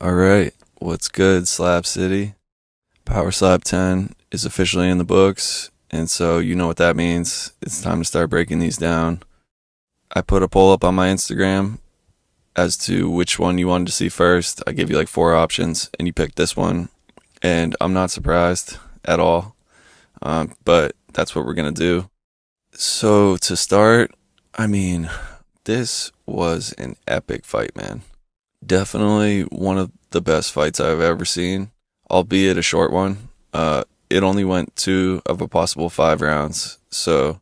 All right, what's good, Slap City? Power Slap 10 is officially in the books, and so you know what that means. It's time to start breaking these down. I put a poll up on my Instagram as to which one you wanted to see first. I gave you like four options, and you picked this one, and I'm not surprised at all, but that's what we're gonna do. So to start, I mean, this was an epic fight, man. Definitely one of the best fights I've ever seen, albeit a short one. It only went two of a possible 5 rounds, so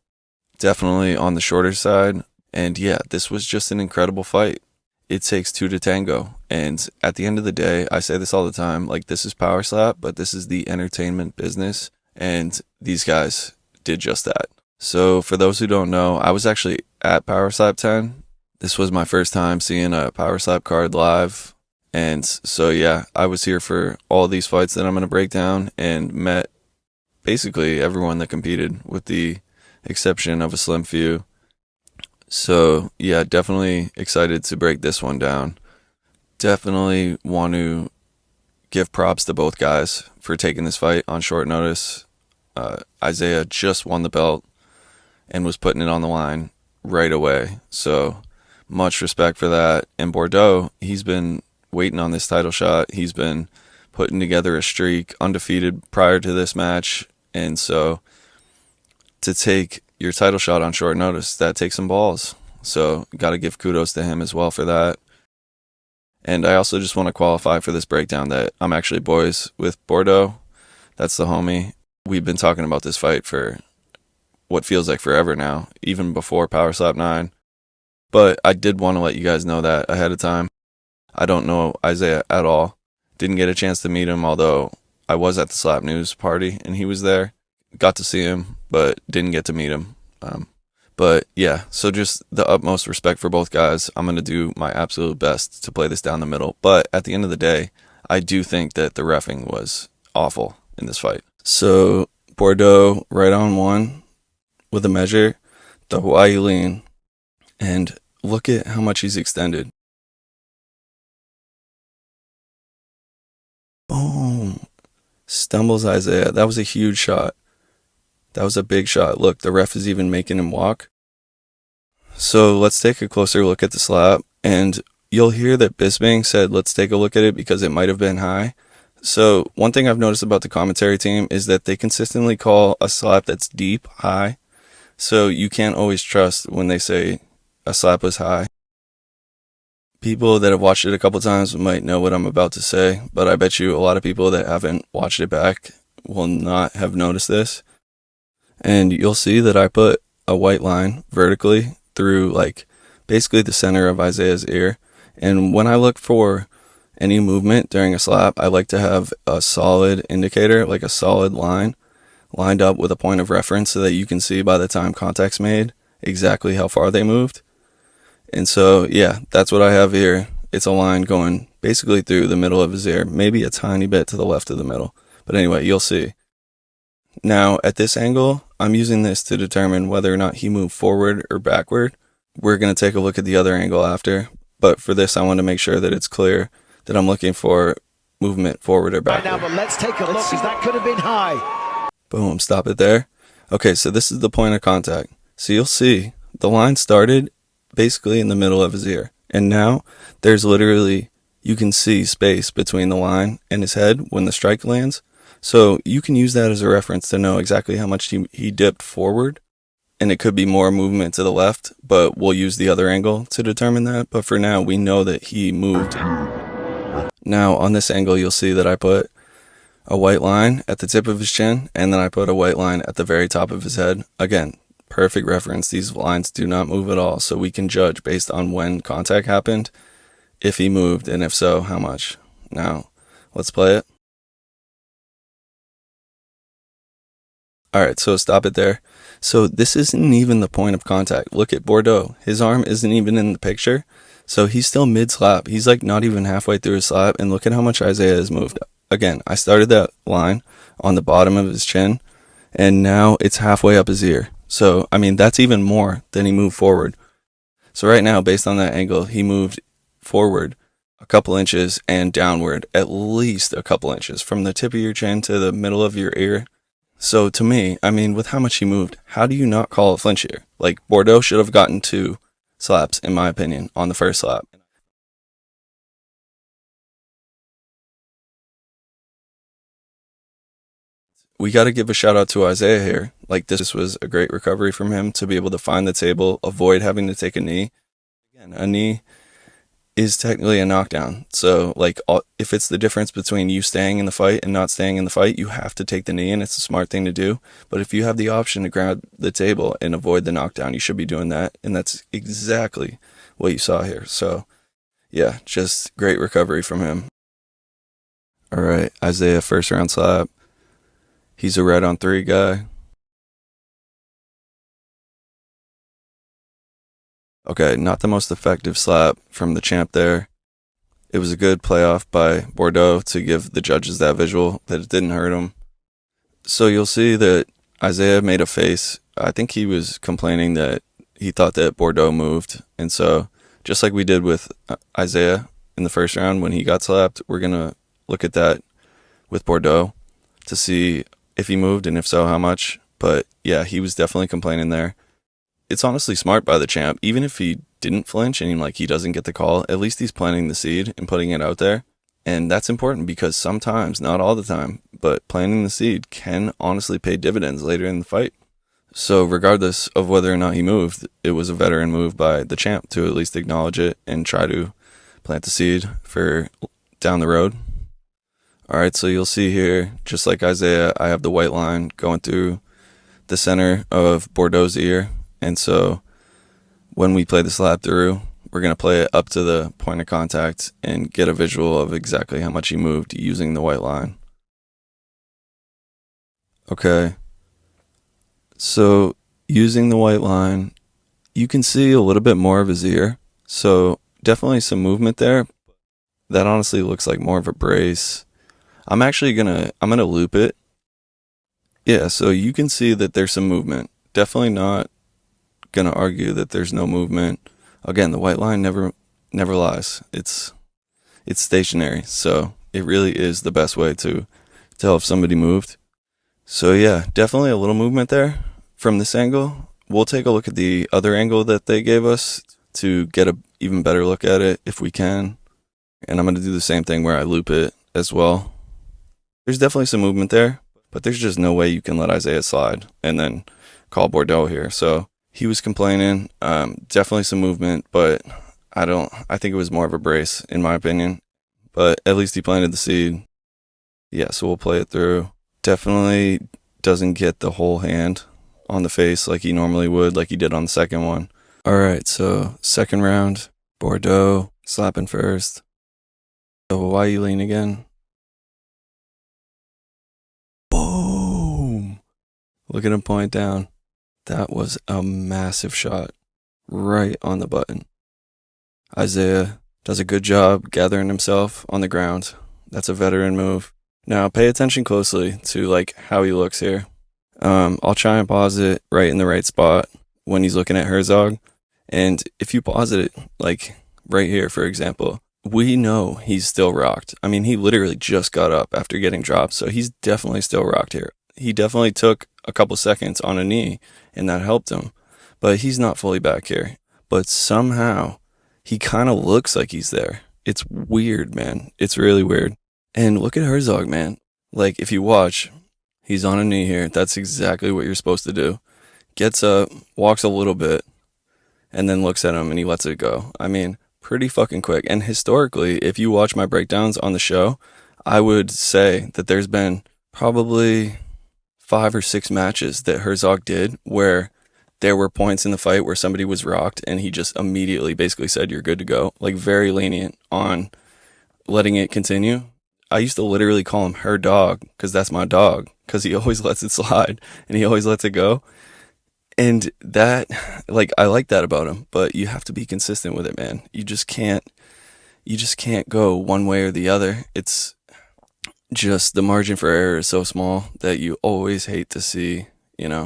definitely on the shorter side. And yeah, this was just an incredible fight. It takes two to tango. And at the end of the day, I say this all the time, like this is Power Slap, but this is the entertainment business. And these guys did just that. So for those who don't know, I was actually at Power Slap 10. This was my first time seeing a Power Slap card live. And so, yeah, I was here for all these fights that I'm going to break down and met basically everyone that competed with the exception of a slim few. So, yeah, definitely excited to break this one down. Definitely want to give props to both guys for taking this fight on short notice. Isaiah just won the belt and was putting it on the line right away. So, much respect for that. And Bordeaux, he's been waiting on this title shot. He's been putting together a streak, undefeated prior to this match. And so to take your title shot on short notice, that takes some balls. So got to give kudos to him as well for that. And I also just want to qualify for this breakdown that I'm actually boys with Bordeaux. That's the homie. We've been talking about this fight for what feels like forever now, even before Power Slap 9. But I did want to let you guys know that ahead of time. I don't know Isaiah at all. Didn't get a chance to meet him, although I was at the Slap News party and he was there. Got to see him, but didn't get to meet him. But yeah, so just the utmost respect for both guys. I'm going to do my absolute best to play this down the middle. But at the end of the day, I do think that the reffing was awful in this fight. So Bordeaux right on one with a measure, the Hawaii lean. And look at how much he's extended. Boom. Stumbles Isaiah. That was a huge shot. That was a big shot. Look, the ref is even making him walk. So let's take a closer look at the slap. And you'll hear that Bisping said, let's take a look at it because it might have been high. So one thing I've noticed about the commentary team is that they consistently call a slap that's deep high. So you can't always trust when they say a slap was high. People that have watched it a couple times might know what I'm about to say, but I bet you a lot of people that haven't watched it back will not have noticed this. And you'll see that I put a white line vertically through like basically the center of Isaiah's ear. And when I look for any movement during a slap, I like to have a solid indicator, like a solid line lined up with a point of reference so that you can see by the time contact's made exactly how far they moved. And so, yeah, that's what I have here. It's a line going basically through the middle of his ear, maybe a tiny bit to the left of the middle. But anyway, you'll see. Now, at this angle, I'm using this to determine whether or not he moved forward or backward. We're going to take a look at the other angle after. But for this, I want to make sure that it's clear that I'm looking for movement forward or backward. Right now, but let's take a look, because that could have been high. Boom, stop it there. Okay, so this is the point of contact. So you'll see the line started basically in the middle of his ear. And now there's literally, you can see space between the line and his head when the strike lands. So you can use that as a reference to know exactly how much he dipped forward. And it could be more movement to the left, but we'll use the other angle to determine that. But for now, we know that he moved. Now on this angle, you'll see that I put a white line at the tip of his chin, and then I put a white line at the very top of his head. Again, perfect reference. These lines do not move at all, so we can judge based on when contact happened, if he moved, and if so, how much. Now, let's play it. Alright, so stop it there. So this isn't even the point of contact. Look at Bordeaux. His arm isn't even in the picture, so he's still mid-slap. He's like not even halfway through his slap, and look at how much Isaiah has moved. Again, I started that line on the bottom of his chin, and now it's halfway up his ear. So, I mean, that's even more than he moved forward. So right now, based on that angle, he moved forward a couple inches and downward, at least a couple inches from the tip of your chin to the middle of your ear. So to me, I mean, with how much he moved, how do you not call a flinch here? Like, Bordeaux should have gotten 2 slaps, in my opinion, on the first slap. We got to give a shout out to Isaiah here. Like, this was a great recovery from him to be able to find the table, avoid having to take a knee. Again, a knee is technically a knockdown. So, like, if it's the difference between you staying in the fight and not staying in the fight, you have to take the knee, and it's a smart thing to do. But if you have the option to grab the table and avoid the knockdown, you should be doing that. And that's exactly what you saw here. So, yeah, just great recovery from him. All right, Isaiah, first round slap. He's a right on 3 guy. Okay, not the most effective slap from the champ there. It was a good playoff by Bordeaux to give the judges that visual that it didn't hurt him. So you'll see that Isaiah made a face. I think he was complaining that he thought that Bordeaux moved. And so, just like we did with Isaiah in the first round when he got slapped, we're going to look at that with Bordeaux to see if he moved and if so, how much. But yeah, he was definitely complaining there. It's honestly smart by the champ. Even if he didn't flinch and like he doesn't get the call, at least he's planting the seed and putting it out there. And that's important because sometimes, not all the time, but planting the seed can honestly pay dividends later in the fight. So regardless of whether or not he moved, it was a veteran move by the champ to at least acknowledge it and try to plant the seed for down the road. All right, so you'll see here, just like Isaiah, I have the white line going through the center of Bordeaux's ear. And so when we play the slap through, we're going to play it up to the point of contact and get a visual of exactly how much he moved using the white line. Okay. So using the white line, you can see a little bit more of his ear. So definitely some movement there. That honestly looks like more of a brace. I'm gonna loop it. Yeah, so you can see that there's some movement. Definitely not gonna argue that there's no movement. Again, the white line never lies. It's stationary, so it really is the best way to tell if somebody moved. So yeah, definitely a little movement there from this angle. We'll take a look at the other angle that they gave us to get a even better look at it if we can. And I'm gonna do the same thing where I loop it as well. There's definitely some movement there, but there's just no way you can let Isaiah slide and then call Bordeaux here. So he was complaining, definitely some movement, but I think it was more of a brace in my opinion, but at least he planted the seed. Yeah, so we'll play it through. Definitely doesn't get the whole hand on the face like he normally would, like he did on the second one. All right, so second round, Bordeaux slapping first. So why you lean again? Boom! Look at him point down. That was a massive shot right on the button. Isaiah does a good job gathering himself on the ground. That's a veteran move. Now pay attention closely to like how he looks here. I'll try and pause it right in the right spot when he's looking at Herzog. And if you pause it like right here, for example, we know he's still rocked. I mean, he literally just got up after getting dropped, so he's definitely still rocked here. He definitely took a couple seconds on a knee, and that helped him. But he's not fully back here. But somehow, he kind of looks like he's there. It's weird, man. It's really weird. And look at Herzog, man. Like, if you watch, he's on a knee here. That's exactly what you're supposed to do. Gets up, walks a little bit, and then looks at him, and he lets it go. I mean, pretty fucking quick. And historically, if you watch my breakdowns on the show, I would say that there's been probably 5 or 6 matches that Herzog did where there were points in the fight where somebody was rocked and he just immediately basically said, you're good to go. Like, very lenient on letting it continue. I used to literally call him her dog because that's my dog, because he always lets it slide and he always lets it go. And that, like, I like that about him, but you have to be consistent with it, man. You just can't go one way or the other. It's just the margin for error is so small that you always hate to see,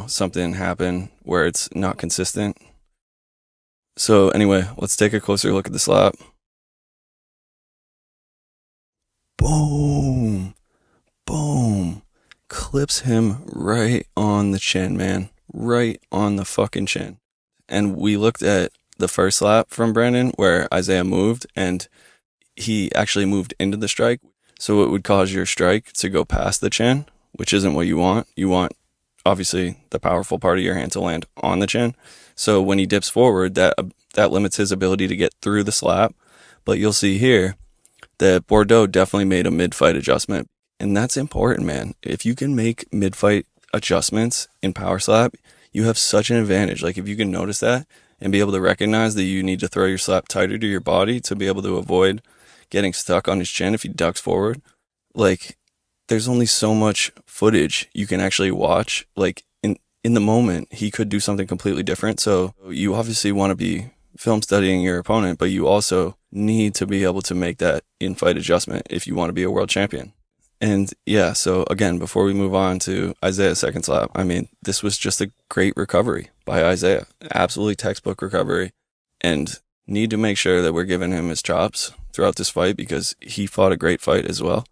something happen where it's not consistent. So anyway, let's take a closer look at the slap. Boom. Boom. Clips him right on the chin, man. Right on the fucking chin. And we looked at the first slap from Brandon where Isaiah moved and he actually moved into the strike. So it would cause your strike to go past the chin, which isn't what you want. You want, obviously, the powerful part of your hand to land on the chin. So when he dips forward, that limits his ability to get through the slap. But you'll see here that Bordeaux definitely made a mid-fight adjustment. And that's important, man. If you can make mid-fight adjustments in power slap, you have such an advantage. Like if you can notice that and be able to recognize that you need to throw your slap tighter to your body to be able to avoid getting stuck on his chin if he ducks forward. Like there's only so much footage you can actually watch. Like in the moment, he could do something completely different. So you obviously want to be film studying your opponent, but you also need to be able to make that in-fight adjustment if you want to be a world champion. And yeah, so again, before we move on to Isaiah's second slap, I mean, this was just a great recovery by Isaiah. Absolutely textbook recovery. And need to make sure that we're giving him his chops throughout this fight because he fought a great fight as well.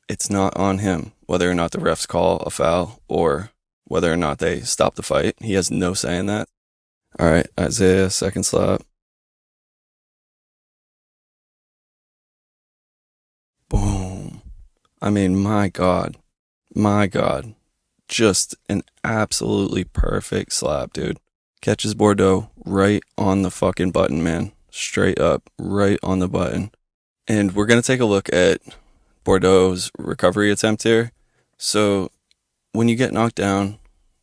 It's not on him whether or not the refs call a foul or whether or not they stop the fight. He has no say in that. All right, Isaiah, second slap. Boom. I mean, my God. Just an absolutely perfect slap, dude. Catches Bordeaux right on the fucking button, man. Straight up, right on the button. And we're going to take a look at Bordeaux's recovery attempt here. So when you get knocked down,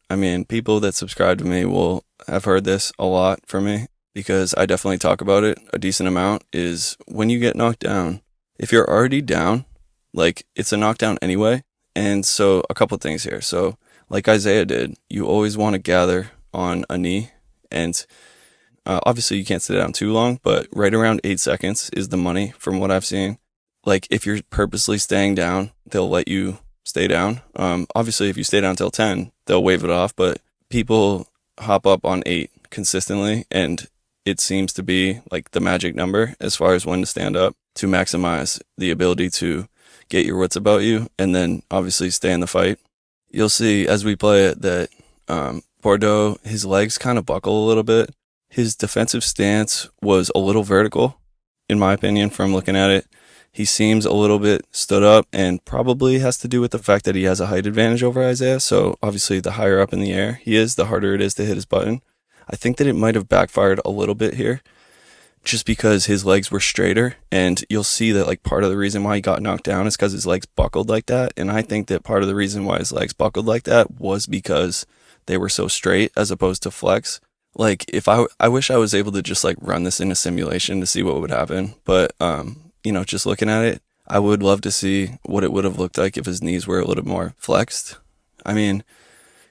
I mean, people that subscribe to me will have heard this a lot from me because I definitely talk about it a decent amount, is when you get knocked down, if you're already down, like it's a knockdown anyway. And so a couple things here. So like Isaiah did, you always want to gather on a knee. And obviously you can't sit down too long, but right around 8 seconds is the money from what I've seen. Like if you're purposely staying down, they'll let you stay down. Obviously if you stay down till 10, they'll wave it off, but people hop up on 8 consistently. And it seems to be like the magic number as far as when to stand up to maximize the ability to get your wits about you and then obviously stay in the fight. You'll see as we play it that Bordeaux, his legs kind of buckle a little bit. His defensive stance was a little vertical, in my opinion, from looking at it. He seems a little bit stood up and probably has to do with the fact that he has a height advantage over Isaiah. So obviously the higher up in the air he is, the harder it is to hit his button. I think that it might have backfired a little bit here just because his legs were straighter, and you'll see that like part of the reason why he got knocked down is because his legs buckled like that. And I think that part of the reason why his legs buckled like that was because they were so straight as opposed to flex. Like if I wish I was able to just like run this in a simulation to see what would happen, but just looking at it, I would love to see what it would have looked like if his knees were a little more flexed. I mean,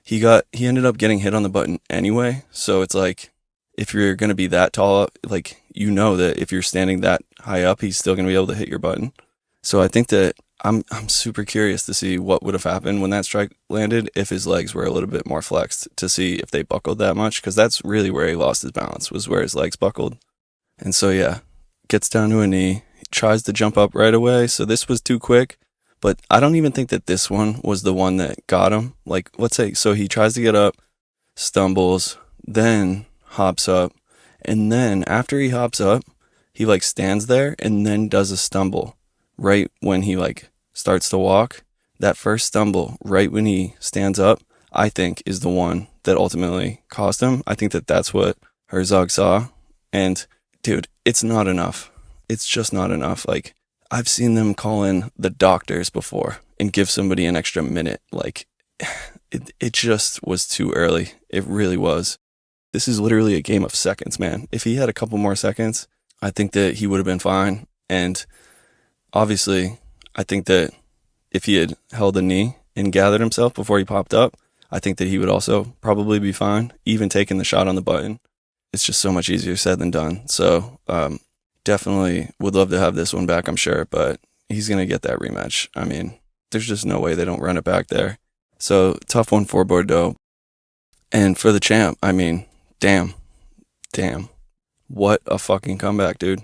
he ended up getting hit on the button anyway, so it's like if you're going to be that tall, like that if you're standing that high up, he's still going to be able to hit your button. So I think that I'm super curious to see what would have happened when that strike landed if his legs were a little bit more flexed, to see if they buckled that much, because that's really where he lost his balance, was where his legs buckled. And so yeah, gets down to a knee, he tries to jump up right away, so this was too quick. But I don't even think that this one was the one that got him. Like, let's say, so he tries to get up, stumbles, then hops up, and then after he hops up, he like stands there and then does a stumble right when he like starts to walk. That first stumble right when he stands up, I think is the one that ultimately cost him. I think that that's what Herzog saw. And dude, it's not enough. It's just not enough. Like, I've seen them call in the doctors before and give somebody an extra minute. Like, it just was too early. It really was. This is literally a game of seconds, man. If he had a couple more seconds, I think that he would have been fine. And obviously, I think that if he had held a knee and gathered himself before he popped up, I think that he would also probably be fine, even taking the shot on the button. It's just so much easier said than done. So definitely would love to have this one back, I'm sure, but he's going to get that rematch. I mean, there's just no way they don't run it back there. So tough one for Bordeaux. And for the champ, I mean, damn. What a fucking comeback, dude.